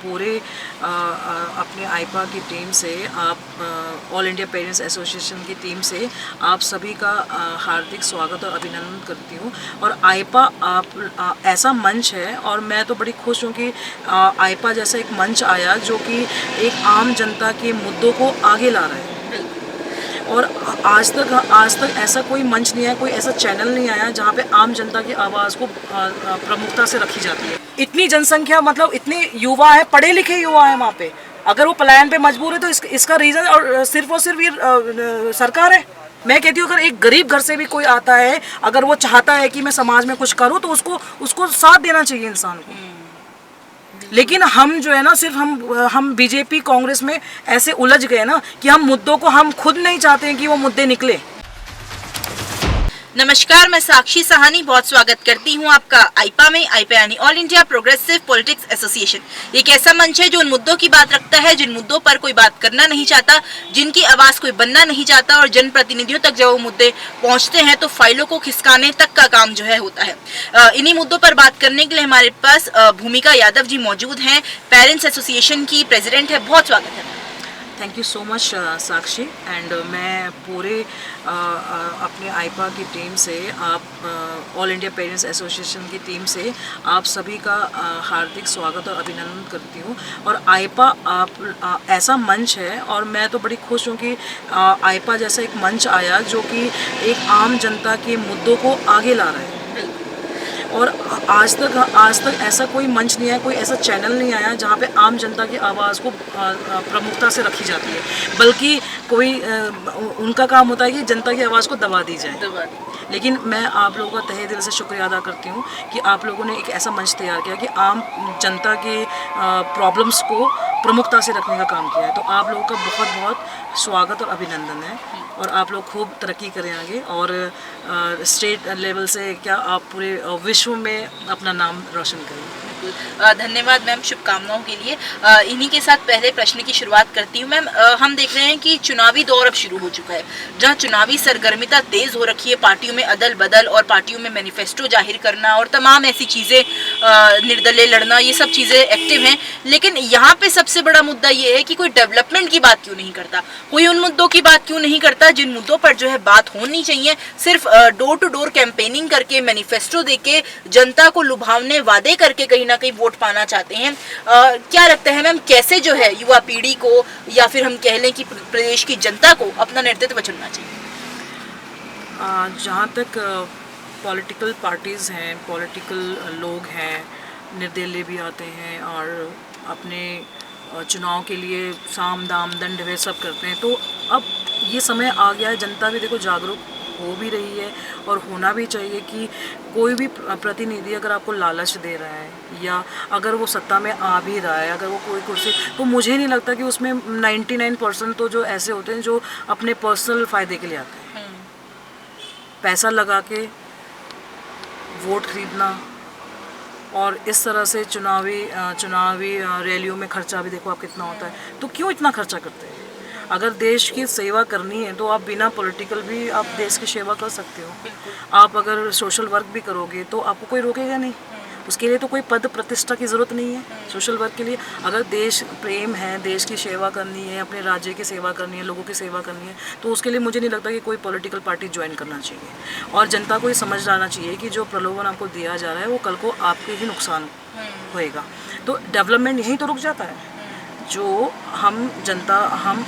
पूरे अपने आईपा की टीम से, आप ऑल इंडिया पेरेंट्स एसोसिएशन की टीम से आप सभी का हार्दिक स्वागत और अभिनंदन करती हूँ। और आईपा ऐसा मंच है, और मैं तो बड़ी खुश हूँ कि आईपा जैसा एक मंच आया जो कि एक आम जनता के मुद्दों को आगे ला रहा है। और आज तक ऐसा कोई मंच नहीं आया, कोई ऐसा चैनल नहीं आया जहाँ पे आम जनता की आवाज़ को प्रमुखता से रखी जाती है। इतनी जनसंख्या, मतलब इतने युवा है, पढ़े लिखे युवा है वहाँ पे, अगर वो पलायन पे मजबूर है तो इसका रीज़न और सिर्फ ये सरकार है। मैं कहती हूँ अगर एक गरीब घर से भी कोई आता है, अगर वो चाहता है कि मैं समाज में कुछ करूँ, तो उसको साथ देना चाहिए इंसान को। लेकिन हम जो है ना, सिर्फ हम बीजेपी कांग्रेस में ऐसे उलझ गए ना कि हम मुद्दों को, हम खुद नहीं चाहते हैं कि वो मुद्दे निकले। नमस्कार, मैं साक्षी सहानी बहुत स्वागत करती हूं आपका आईपा में। आईपा यानी all India progressive politics association. एक ऐसा मंच है जो उन मुद्दों की बात रखता है जिन मुद्दों पर कोई बात करना नहीं चाहता, जिनकी आवाज कोई बनना नहीं चाहता, और जनप्रतिनिधियों तक जब वो मुद्दे पहुंचते हैं तो फाइलों को खिसकाने तक का काम जो है होता है। इन्हीं मुद्दों पर बात करने के लिए हमारे पास भूमिका यादव जी मौजूद हैं, पेरेंट्स एसोसिएशन की प्रेसिडेंट है। बहुत स्वागत है। Thank you so much Sakshi. And मैं पूरे अपने आईपा की टीम से, आप ऑल इंडिया पेरेंट्स एसोसिएशन की टीम से आप सभी का हार्दिक स्वागत और अभिनंदन करती हूँ। और आईपा ऐसा मंच है, और मैं तो बड़ी खुश हूँ कि आईपा जैसा एक मंच आया जो कि एक आम जनता के मुद्दों को आगे ला रहा है। और आज तक ऐसा कोई मंच नहीं आया, कोई ऐसा चैनल नहीं आया जहाँ पे आम जनता की आवाज़ को प्रमुखता से रखी जाती है, बल्कि उनका काम होता है कि जनता की आवाज़ को दबा दी जाए। लेकिन मैं आप लोगों का तहे दिल से शुक्रिया अदा करती हूँ कि आप लोगों ने एक ऐसा मंच तैयार किया कि आम जनता के प्रॉब्लम्स को प्रमुखता से रखने का काम किया है। तो आप लोगों का बहुत बहुत स्वागत और अभिनंदन है, और आप लोग खूब तरक्की करें आगे, और स्टेट लेवल से क्या आप पूरे विश्व में अपना नाम रोशन करें। धन्यवाद मैम, शुभकामनाओं के लिए। इन्हीं के साथ पहले प्रश्न की शुरुआत करती हूँ। मैम, हम देख रहे हैं कि चुनावी दौर अब शुरू हो चुका है, जहाँ चुनावी सरगर्मिता तेज हो रखी है, पार्टियों में अदल बदल और पार्टियों में मैनिफेस्टो जाहिर करना और तमाम ऐसी चीज़ें, निर्दलीय लड़ना, ये सब चीज़ें एक्टिव हैं। लेकिन यहाँ पे सबसे बड़ा मुद्दा ये है कि कोई डेवलपमेंट की बात क्यों नहीं करता, कोई उन मुद्दों की बात क्यों नहीं करता जिन मुद्दों पर जो है बात होनी चाहिए। सिर्फ डोर टू डोर कैंपेनिंग करके, मैनिफेस्टो देके, जनता को लुभावने वादे करके कहीं ना कहीं वोट पाना चाहते हैं। क्या लगता है मैम, कैसे जो है युवा पीढ़ी को, या फिर हम कह लें कि प्रदेश की जनता को अपना नेतृत्व चुनना चाहिए? जहाँ तक पॉलिटिकल पार्टीज़ हैं, पॉलिटिकल लोग हैं, निर्दलीय भी आते हैं और अपने चुनाव के लिए साम दाम दंड वे सब करते हैं। तो अब ये समय आ गया है, जनता भी देखो जागरूक हो भी रही है, और होना भी चाहिए कि कोई भी प्रतिनिधि अगर आपको लालच दे रहा है, या अगर वो सत्ता में आ भी रहा है, अगर वो कोई कुर्सी, तो मुझे नहीं लगता कि उसमें 99% तो जो ऐसे होते हैं जो अपने पर्सनल फ़ायदे के लिए आते हैं। पैसा लगा के वोट खरीदना, और इस तरह से चुनावी रैलियों में खर्चा भी देखो आप कितना होता है। तो क्यों इतना खर्चा करते हैं? अगर देश की सेवा करनी है तो आप बिना पॉलिटिकल भी आप देश की सेवा कर सकते हो। आप अगर सोशल वर्क भी करोगे तो आपको कोई रोकेगा नहीं। उसके लिए तो कोई पद प्रतिष्ठा की ज़रूरत नहीं है सोशल वर्क के लिए। अगर देश प्रेम है, देश की सेवा करनी है, अपने राज्य की सेवा करनी है, लोगों की सेवा करनी है, तो उसके लिए मुझे नहीं लगता कि कोई पॉलिटिकल पार्टी ज्वाइन करना चाहिए। और जनता को ये समझ लाना चाहिए कि जो प्रलोभन आपको दिया जा रहा है वो कल को आपके ही नुकसान होएगा। तो डेवलपमेंट यहीं तो रुक जाता है। जो हम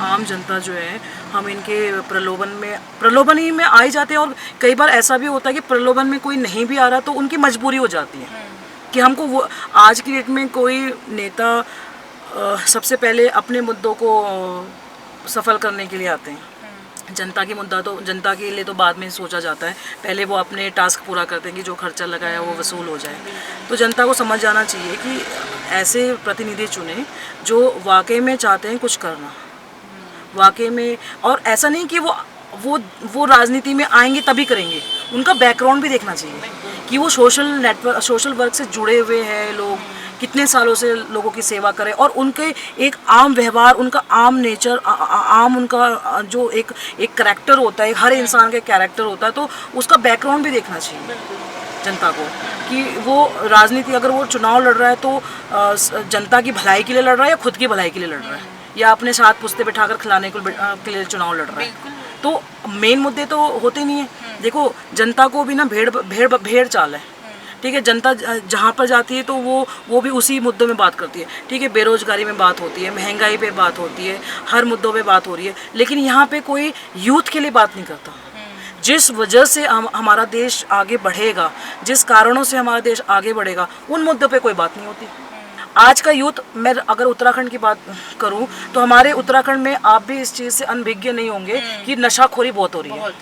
आम जनता जो है, हम इनके प्रलोभन ही में आ ही जाते हैं। और कई बार ऐसा भी होता है कि प्रलोभन में कोई नहीं भी आ रहा तो उनकी मजबूरी हो जाती है कि हमको वो, आज की डेट में कोई नेता सबसे पहले अपने मुद्दों को सफल करने के लिए आते हैं। जनता के लिए तो बाद में सोचा जाता है, पहले वो अपने टास्क पूरा करते हैं कि जो खर्चा लगाया वो वसूल हो जाए। तो जनता को समझ जाना चाहिए कि ऐसे प्रतिनिधि चुने जो वाकई में चाहते हैं कुछ करना, वाकई में। और ऐसा नहीं कि वो राजनीति में आएंगे तभी करेंगे, उनका बैकग्राउंड भी देखना चाहिए कि वो सोशल वर्क से जुड़े हुए हैं लोग, कितने सालों से लोगों की सेवा करें, और उनके एक आम व्यवहार, उनका आम नेचर, उनका जो एक कैरेक्टर होता है, हर इंसान का कैरेक्टर होता है, तो उसका बैकग्राउंड भी देखना चाहिए जनता को कि वो राजनीति, अगर वो चुनाव लड़ रहा है तो जनता की भलाई के लिए लड़ रहा है या खुद की भलाई के लिए लड़ रहा है, या अपने साथ पुश्ते बिठाकर खिलाने के लिए चुनाव लड़ रहा है। तो मेन मुद्दे तो होते नहीं है। देखो, जनता को भी ना भेड़ चाल है, ठीक है। जनता जहाँ पर जाती है तो वो भी उसी मुद्दों में बात करती है, ठीक है। बेरोजगारी में बात होती है, महंगाई पे बात होती है, हर मुद्दों पे बात हो रही है, लेकिन यहाँ पे कोई यूथ के लिए बात नहीं करता। जिस वजह से हमारा देश आगे बढ़ेगा, जिस कारणों से हमारा देश आगे बढ़ेगा, उन मुद्दों पे कोई बात नहीं होती। आज का यूथ, मैं अगर उत्तराखंड की बात करूं तो हमारे उत्तराखंड में आप भी इस चीज़ से अनभिज्ञ नहीं होंगे कि नशाखोरी बहुत हो रही है,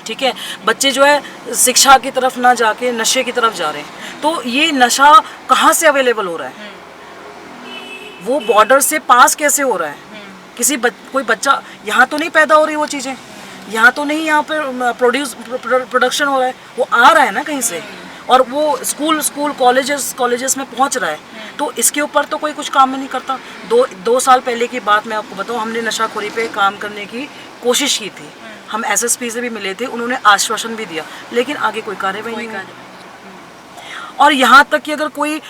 ठीक है। बच्चे जो है शिक्षा की तरफ ना जाके नशे की तरफ जा रहे हैं। तो ये नशा कहाँ से अवेलेबल हो रहा है, वो बॉर्डर से पास कैसे हो रहा है? कोई बच्चा यहाँ तो नहीं पैदा हो रही वो चीज़ें, यहाँ तो नहीं यहाँ पर प्रोडक्शन हो रहा है, वो आ रहा है ना कहीं से, और वो स्कूल कॉलेजेस में पहुँच रहा है। तो इसके ऊपर तो कोई कुछ काम नहीं करता। दो साल पहले की बात मैं आपको बताऊँ, हमने नशाखोरी पे काम करने की कोशिश की थी। हम एसएसपी से भी मिले थे, उन्होंने आश्वासन भी दिया, लेकिन आगे कोई कार्रवाई नहीं हुई। और यहाँ तक कि अगर कोई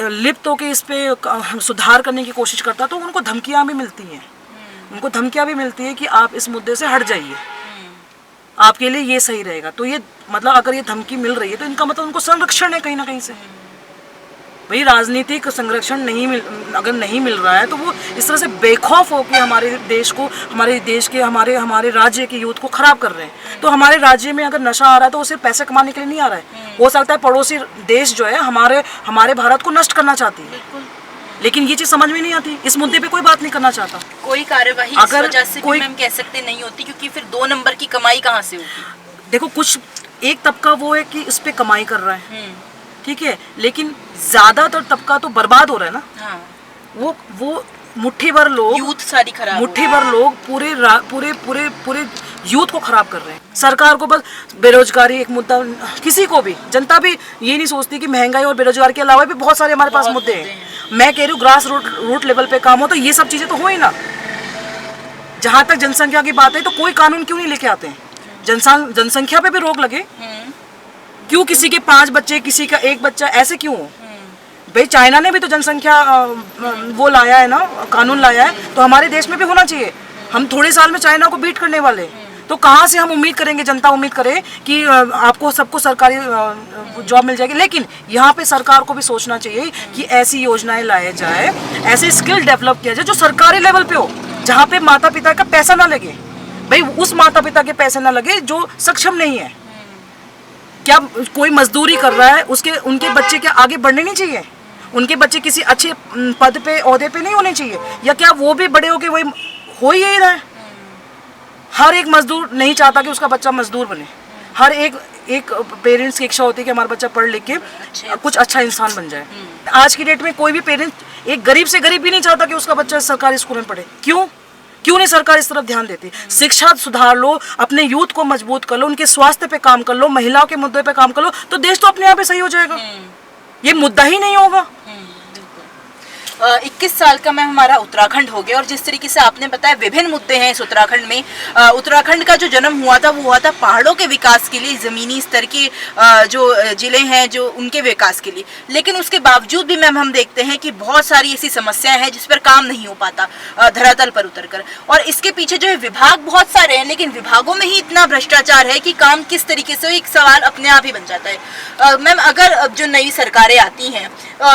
लिप्त होकर इस पे सुधार करने की कोशिश करता तो उनको धमकियाँ भी मिलती हैं। उनको धमकियाँ भी मिलती है कि आप इस मुद्दे से हट जाइए, आपके लिए ये सही रहेगा। तो ये मतलब अगर ये धमकी मिल रही है तो इनका मतलब उनको संरक्षण है कहीं ना कहीं से। भाई, राजनीतिक संरक्षण अगर नहीं मिल रहा है तो वो इस तरह से बेखौफ होकर हमारे देश को, हमारे राज्य के यूथ को खराब कर रहे हैं। तो हमारे राज्य में अगर नशा आ रहा है तो वो सिर्फ पैसे कमाने के लिए नहीं आ रहा है। हो सकता है पड़ोसी देश जो है हमारे भारत को नष्ट करना चाहती है, लेकिन ये चीज समझ में नहीं आती। इस मुद्दे पे कोई बात नहीं करना चाहता। कोई कार्यवाही अगर इस वजह से कोई मैम कह सकते नहीं होती, क्योंकि फिर 2 नंबर की कमाई कहाँ से होगी? देखो, कुछ एक तबका वो है कि इस पे कमाई कर रहा है, ठीक है, लेकिन ज्यादातर तबका तो बर्बाद हो रहा है ना। हाँ। वो मुट्ठी भर लोग, यूथ सारी खराब, मुट्ठी भर लोग पूरे यूथ को खराब कर रहे हैं। सरकार को बस बेरोजगारी एक मुद्दा, किसी को भी, जनता भी ये नहीं सोचती कि महंगाई और बेरोजगारी के अलावा भी बहुत सारे हमारे पास मुद्दे हैं। मैं कह रही हूँ ग्रास रूट लेवल पे काम हो तो ये सब चीजें तो हो ही ना। जहाँ तक जनसंख्या की बात है तो कोई कानून क्यों नहीं लेके आते हैं? जनसंख्या पे भी रोक लगे। क्यों किसी के 5 बच्चे, किसी का 1 बच्चा, ऐसे क्यों? भाई, चाइना ने भी तो जनसंख्या वो लाया है ना, कानून लाया है, तो हमारे देश में भी होना चाहिए। हम थोड़े साल में चाइना को बीट करने वाले, तो कहाँ से हम उम्मीद करेंगे, जनता उम्मीद करे कि आपको सबको सरकारी जॉब मिल जाएगी। लेकिन यहाँ पे सरकार को भी सोचना चाहिए कि ऐसी योजनाएं लाए जाए, ऐसे स्किल डेवलप किया जाए जो सरकारी लेवल पे हो, जहाँ पे माता पिता का पैसा ना लगे। भाई, उस माता पिता के पैसे ना लगे जो सक्षम नहीं है। क्या कोई मजदूरी कर रहा है, उनके बच्चे क्या आगे बढ़ने नहीं चाहिए? उनके बच्चे किसी अच्छे पद पे, ओहदे पे नहीं होने चाहिए? या क्या वो भी बड़े होके वही हो ही रहा है? हर एक मजदूर नहीं चाहता कि उसका बच्चा मजदूर बने। हर एक पेरेंट्स की इच्छा होती है कि हमारा बच्चा पढ़ लिख के कुछ अच्छा इंसान बन जाए। आज की डेट में कोई भी पेरेंट्स, एक गरीब से गरीब भी नहीं चाहता कि उसका बच्चा सरकारी स्कूल में पढ़े। क्यों नहीं सरकार इस तरफ ध्यान देती? शिक्षा सुधार लो, अपने यूथ को मजबूत कर लो, उनके स्वास्थ्य पे काम कर लो, महिलाओं के मुद्दे पे काम कर लो, तो देश तो अपने आप ही सही हो जाएगा। ये मुद्दा ही नहीं होगा। 21 साल का मैम हमारा उत्तराखंड हो गया, और जिस तरीके से आपने बताया विभिन्न मुद्दे हैं इस उत्तराखंड में। उत्तराखंड का जो जन्म हुआ था वो हुआ था पहाड़ों के विकास के लिए, ज़मीनी स्तर के जो जिले हैं जो उनके विकास के लिए। लेकिन उसके बावजूद भी मैम हम देखते हैं कि बहुत सारी ऐसी समस्याएं हैं जिस पर काम नहीं हो पाता धरातल पर उतरकर। और इसके पीछे जो है विभाग बहुत सारे हैं, लेकिन विभागों में ही इतना भ्रष्टाचार है कि काम किस तरीके से, एक सवाल अपने आप ही बन जाता है। मैम, अगर अब जो नई सरकारें आती हैं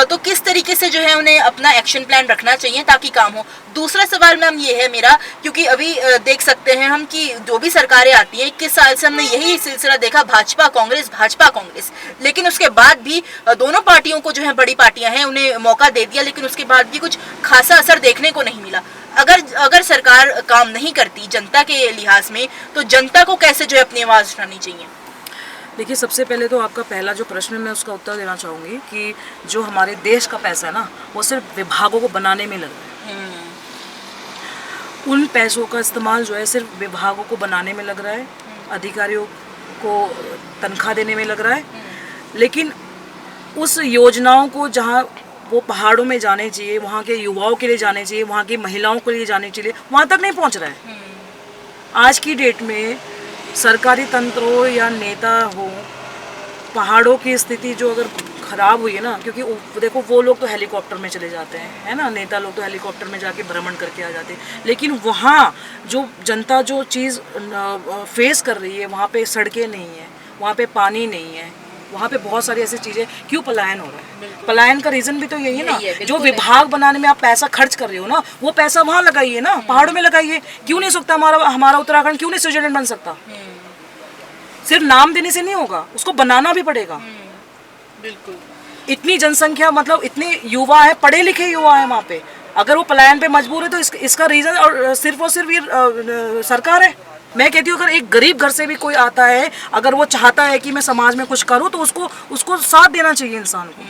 तो किस तरीके से जो है उन्हें अपना एक्शन प्लान रखना चाहिए ताकि काम हो? दूसरा सवाल मैम ये है मेरा, क्योंकि अभी देख सकते हैं हम कि जो भी सरकारें आती हैं, 21 साल से हमने यही सिलसिला देखा, भाजपा कांग्रेस, लेकिन उसके बाद भी दोनों पार्टियों को जो है, बड़ी पार्टियां हैं, उन्हें मौका दे दिया, लेकिन उसके बाद भी कुछ खासा असर देखने को नहीं मिला। अगर सरकार काम नहीं करती जनता के लिहाज में, तो जनता को कैसे जो है अपनी आवाज़ उठानी चाहिए? देखिए, सबसे पहले तो आपका पहला जो प्रश्न है मैं उसका उत्तर देना चाहूँगी कि जो हमारे देश का पैसा है ना, वो सिर्फ विभागों को बनाने में लग रहा है। उन पैसों का इस्तेमाल जो है सिर्फ विभागों को बनाने में लग रहा है, अधिकारियों को तनख्वाह देने में लग रहा है, लेकिन उस योजनाओं को जहाँ वो पहाड़ों में जाने चाहिए, वहाँ के युवाओं के लिए जाने चाहिए, वहाँ की महिलाओं के लिए जाने चाहिए, वहाँ तक नहीं पहुँच रहा है। आज की डेट में सरकारी तंत्र हो या नेता हो, पहाड़ों की स्थिति जो अगर ख़राब हुई है ना, क्योंकि देखो वो लोग तो हेलीकॉप्टर में चले जाते हैं, है ना, नेता लोग तो हेलीकॉप्टर में जाके भ्रमण करके आ जाते हैं, लेकिन वहाँ जो जनता जो चीज़ फेस कर रही है, वहाँ पे सड़कें नहीं है, वहाँ पे पानी नहीं है, वहाँ पे बहुत सारी ऐसी चीज़ें, क्यों पलायन हो रहा है? पलायन का रीज़न भी तो यही है ना, जो विभाग बनाने में आप पैसा खर्च कर रहे हो ना, वो पैसा वहाँ लगाइए ना, पहाड़ों में लगाइए। क्यों नहीं सकता हमारा उत्तराखंड, क्यों नहीं स्विट्जरलैंड बन सकता? सिर्फ नाम देने से नहीं होगा, उसको बनाना भी पड़ेगा। बिल्कुल। इतनी जनसंख्या, मतलब इतने युवा है, पढ़े लिखे युवा है वहाँ पे, अगर वो पलायन पे मजबूर है तो इसका रीज़न और सिर्फ ये सरकार है। मैं कहती हूँ अगर एक गरीब घर से भी कोई आता है, अगर वो चाहता है कि मैं समाज में कुछ करूँ, तो उसको साथ देना चाहिए इंसान को।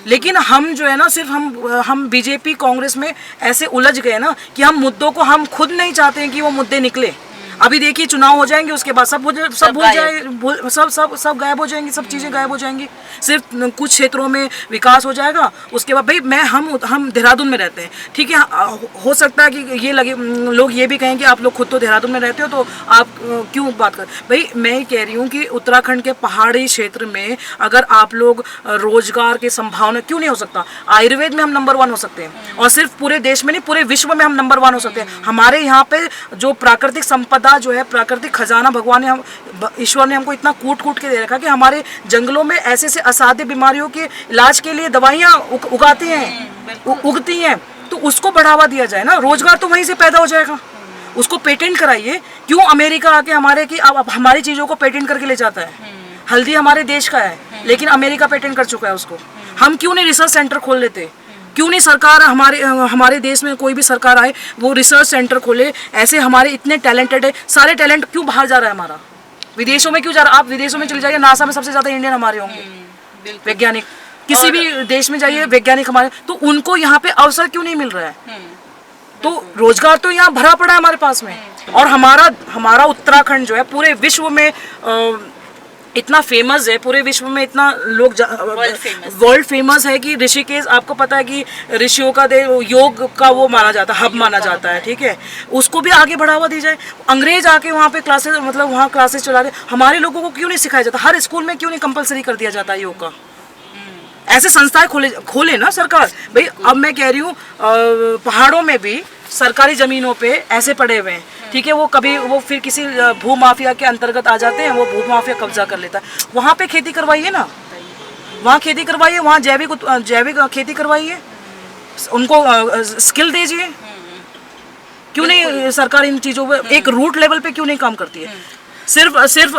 लेकिन हम जो है ना, सिर्फ हम बीजेपी कांग्रेस में ऐसे उलझ गए ना कि हम मुद्दों को, हम खुद नहीं चाहते हैं कि वो मुद्दे निकले। अभी देखिए चुनाव हो जाएंगे, उसके बाद सब गायब हो जाएंगी, सब चीज़ें गायब हो जाएंगी, सिर्फ कुछ क्षेत्रों में विकास हो जाएगा। उसके बाद भाई हम देहरादून में रहते हैं, ठीक है, हो सकता है कि ये लगे लोग ये भी कहें कि आप लोग खुद तो देहरादून में रहते हो, तो आप क्यों बात कर। भाई मैं कह रही हूँ कि उत्तराखंड के पहाड़ी क्षेत्र में अगर आप लोग रोजगार की संभावना, क्यों नहीं हो सकता? आयुर्वेद में हम नंबर 1 हो सकते हैं, और सिर्फ पूरे देश में नहीं, पूरे विश्व में हम नंबर 1 हो सकते हैं। हमारे यहाँ पे जो प्राकृतिक संपदा जो है, प्राकृतिक खजाना भगवान ने, ईश्वर ने हमको इतना कूट कूट के दे रखा कि हमारे जंगलों में ऐसे से असाध्य बीमारियों के इलाज के लिए दवाइयाँ उगाती हैं, उगती हैं, तो उसको बढ़ावा दिया जाए ना, रोजगार तो वहीं से पैदा हो जाएगा। उसको पेटेंट कराइए। क्यों अमेरिका आके अब हमारी चीज़ों को पेटेंट करके ले जाता है? हल्दी हमारे देश का है, लेकिन अमेरिका पेटेंट कर चुका है उसको। हम क्यों नहीं रिसर्च सेंटर खोल लेते? क्यों नहीं सरकार, हमारे देश में कोई भी सरकार आए, वो रिसर्च सेंटर खोले? ऐसे हमारे इतने टैलेंटेड है, सारे टैलेंट क्यों बाहर जा रहा है हमारा? विदेशों में क्यों जा रहा है? आप विदेशों में चले जाइए, नासा में सबसे ज़्यादा इंडियन हमारे होंगे वैज्ञानिक, किसी भी देश में जाइए वैज्ञानिक हमारे, तो उनको यहाँ पे अवसर क्यों नहीं मिल रहा है? तो रोजगार तो यहाँ भरा पड़ा है हमारे पास में। और हमारा उत्तराखंड जो है पूरे विश्व में इतना फेमस है, पूरे विश्व में इतना लोग वर्ल्ड फेमस है कि ऋषिकेश, आपको पता है कि ऋषियों का योग का वो माना जाता है, हब माना जाता है, ठीक है, उसको भी आगे बढ़ावा दी जाए। अंग्रेज आके वहाँ पे क्लासेस, मतलब वहाँ क्लासेस चला रहे, हमारे लोगों को क्यों नहीं सिखाया जाता? हर स्कूल में क्यों नहीं कंपलसरी कर दिया जाता है योग का? ऐसे संस्थाएं खोले ना सरकार। भाई अब मैं कह रही हूँ पहाड़ों में भी सरकारी ज़मीनों पे ऐसे पड़े हुए हैं, ठीक है, वो कभी वो फिर किसी भू माफिया के अंतर्गत आ जाते हैं, वो भू माफिया कब्जा कर लेता है। वहाँ पे खेती करवाइए ना, वहाँ खेती करवाइए, वहाँ जैविक खेती करवाइए, उनको स्किल दीजिए। क्यों नहीं सरकार इन चीज़ों पे एक रूट लेवल पे क्यों नहीं काम करती है? सिर्फ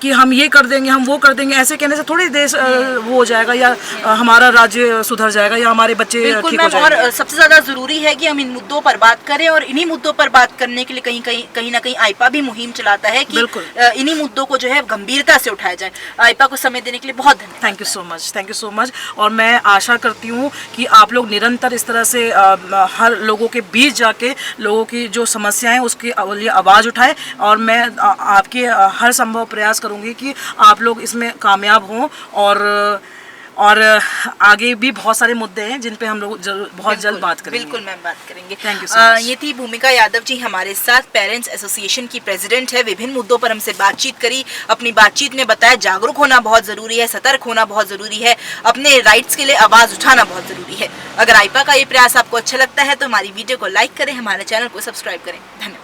कि हम ये कर देंगे, हम वो कर देंगे, ऐसे कहने से थोड़ी देश वो हो जाएगा, या हमारा राज्य सुधर जाएगा, या हमारे बच्चे ठीक हो जाएंगे। और सबसे ज़्यादा ज़रूरी है कि हम इन मुद्दों पर बात करें, और इन्हीं मुद्दों पर बात करने के लिए कहीं ना कहीं आईपा भी मुहिम चलाता है कि इन्हीं मुद्दों को जो है गंभीरता से उठाया जाए। आईपा को समय देने के लिए बहुत धन्यवाद। Thank you so much. और मैं आशा करती हूँ कि आप लोग निरंतर इस तरह से हर लोगों के बीच जाके लोगों की जो समस्याएं उसकी लिए आवाज़ उठाएं, और मैं आपके हर संभव प्रयास करूंगी कि आप लोग इसमें कामयाब हों। और आगे भी बहुत सारे मुद्दे हैं जिन पे हम लोग बहुत जल्द बात करेंगे। बिल्कुल मैम, बात करेंगे। Thank you so much. ये थी भूमिका यादव जी हमारे साथ, पेरेंट्स एसोसिएशन की प्रेसिडेंट है। विभिन्न मुद्दों पर हमसे बातचीत करी। अपनी बातचीत में बताया जागरूक होना बहुत ज़रूरी है, सतर्क होना बहुत ज़रूरी है, अपने राइट्स के लिए आवाज़ उठाना बहुत ज़रूरी है। अगर आईपा का ये प्रयास आपको अच्छा लगता है तो हमारी वीडियो को लाइक करें, हमारे चैनल को सब्सक्राइब करें। धन्यवाद।